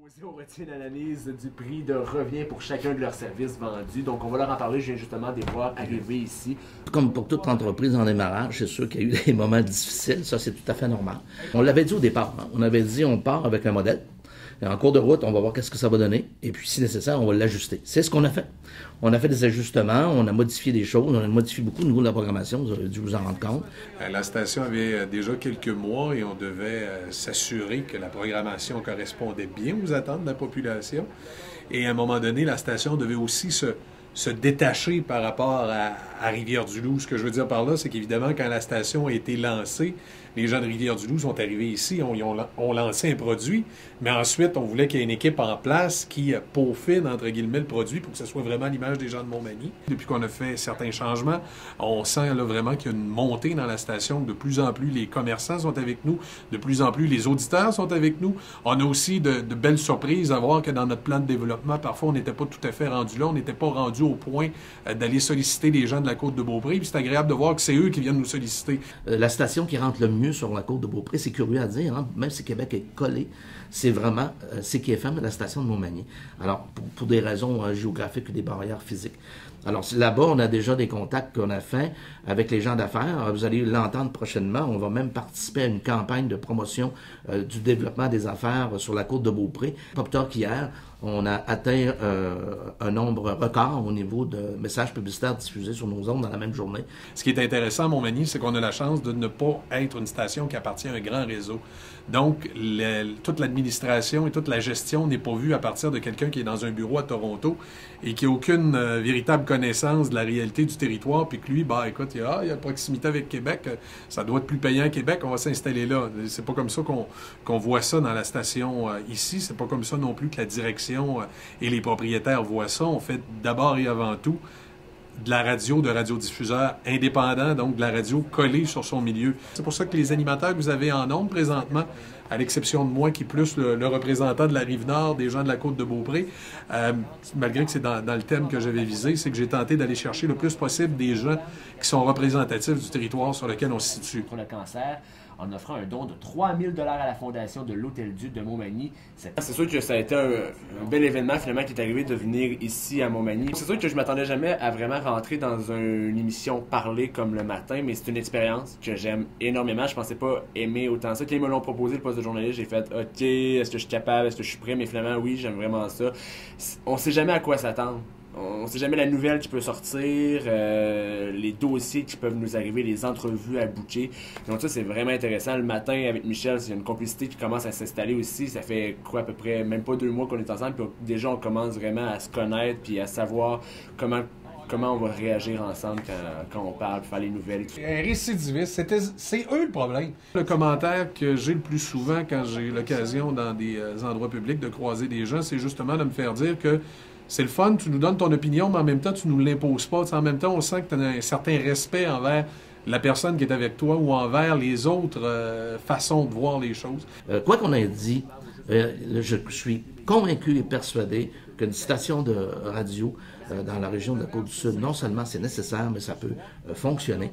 On retient l'analyse du prix de revient pour chacun de leurs services vendus. Donc, on va leur en parler. Je viens justement de les voir arriver ici. Comme pour toute entreprise en démarrage, c'est sûr qu'il y a eu des moments difficiles. Ça, c'est tout à fait normal. On l'avait dit au départ. On avait dit, on part avec un modèle. Et en cours de route, on va voir qu'est-ce que ça va donner. Et puis, si nécessaire, on va l'ajuster. C'est ce qu'on a fait. On a fait des ajustements, on a modifié des choses, on a modifié beaucoup au niveau de la programmation, vous avez dû vous en rendre compte. La station avait déjà quelques mois et on devait s'assurer que la programmation correspondait bien aux attentes de la population. Et à un moment donné, la station devait aussi se détacher par rapport à Rivière-du-Loup. Ce que je veux dire par là, c'est qu'évidemment, quand la station a été lancée, les gens de Rivière-du-Loup sont arrivés ici, ont lancé un produit, mais ensuite, on voulait qu'il y ait une équipe en place qui peaufine, entre guillemets, le produit pour que ce soit vraiment l'image des gens de Montmagny. Depuis qu'on a fait certains changements, on sent là, vraiment qu'il y a une montée dans la station. De plus en plus, les commerçants sont avec nous, de plus en plus, les auditeurs sont avec nous. On a aussi de belles surprises à voir que dans notre plan de développement, parfois, on n'était pas tout à fait rendu là, on n'était pas rendu au point d'aller solliciter les gens de la Côte-de-Beaupré. Puis c'est agréable de voir que c'est eux qui viennent nous solliciter. La station qui rentre le mieux sur la Côte-de-Beaupré, c'est curieux à dire, hein? Même si Québec est collé, c'est vraiment CKFM, la station de Montmagny. Alors, pour des raisons géographiques et des barrières physiques. Alors, là-bas, on a déjà des contacts qu'on a faits avec les gens d'affaires. Vous allez l'entendre prochainement. On va même participer à une campagne de promotion du développement des affaires sur la Côte-de-Beaupré. Pas plus tard qu'hier, on a atteint un nombre record au niveau de messages publicitaires diffusés sur nos ondes dans la même journée. Ce qui est intéressant à Montmagny, c'est qu'on a la chance de ne pas être une station qui appartient à un grand réseau. Donc, toute l'administration et toute la gestion n'est pas vue à partir de quelqu'un qui est dans un bureau à Toronto et qui n'a aucune véritable connaissance de la réalité du territoire, puis que lui, bah écoute, il y a proximité avec Québec, ça doit être plus payant à Québec, on va s'installer là. C'est pas comme ça qu'on voit ça dans la station ici, c'est pas comme ça non plus que la direction et les propriétaires voient ça. On fait d'abord et avant tout de la radio, de radiodiffuseurs indépendants, donc de la radio collée sur son milieu. C'est pour ça que les animateurs que vous avez en ondes présentement, à l'exception de moi qui est plus le représentant de la Rive-Nord, des gens de la Côte-de-Beaupré, malgré que c'est dans le thème que j'avais visé, c'est que j'ai tenté d'aller chercher le plus possible des gens qui sont représentatifs du territoire sur lequel on se situe. Pour le cancer, en offrant un don de 3 000 $ à la fondation de l'Hôtel-Dieu de Montmagny. C'est sûr que ça a été un bel événement finalement qui est arrivé de venir ici à Montmagny. C'est sûr que je m'attendais jamais à vraiment rentrer dans une émission parlée comme le matin, mais c'est une expérience que j'aime énormément. Je pensais pas aimer autant ça. Quand ils me l'ont proposé, le poste de journaliste, j'ai fait « OK, est-ce que je suis capable? Est-ce que je suis prêt? » Mais finalement, oui, j'aime vraiment ça. On sait jamais à quoi s'attendre. On ne sait jamais la nouvelle qui peut sortir, les dossiers qui peuvent nous arriver, les entrevues à bouquer. Donc ça, c'est vraiment intéressant. Le matin, avec Michel, il y a une complicité qui commence à s'installer aussi. Ça fait quoi, à peu près, même pas 2 mois qu'on est ensemble. Puis déjà, on commence vraiment à se connaître puis à savoir comment on va réagir ensemble quand on parle, faire les nouvelles. Un récidiviste, c'est eux le problème. Le commentaire que j'ai le plus souvent quand j'ai l'occasion dans des endroits publics de croiser des gens, c'est justement de me faire dire que c'est le fun, tu nous donnes ton opinion, mais en même temps, tu nous l'imposes pas. En même temps, on sent que tu as un certain respect envers la personne qui est avec toi ou envers les autres façons de voir les choses. Quoi qu'on ait dit, je suis convaincu et persuadé qu'une station de radio dans la région de la Côte-du-Sud, non seulement c'est nécessaire, mais ça peut fonctionner.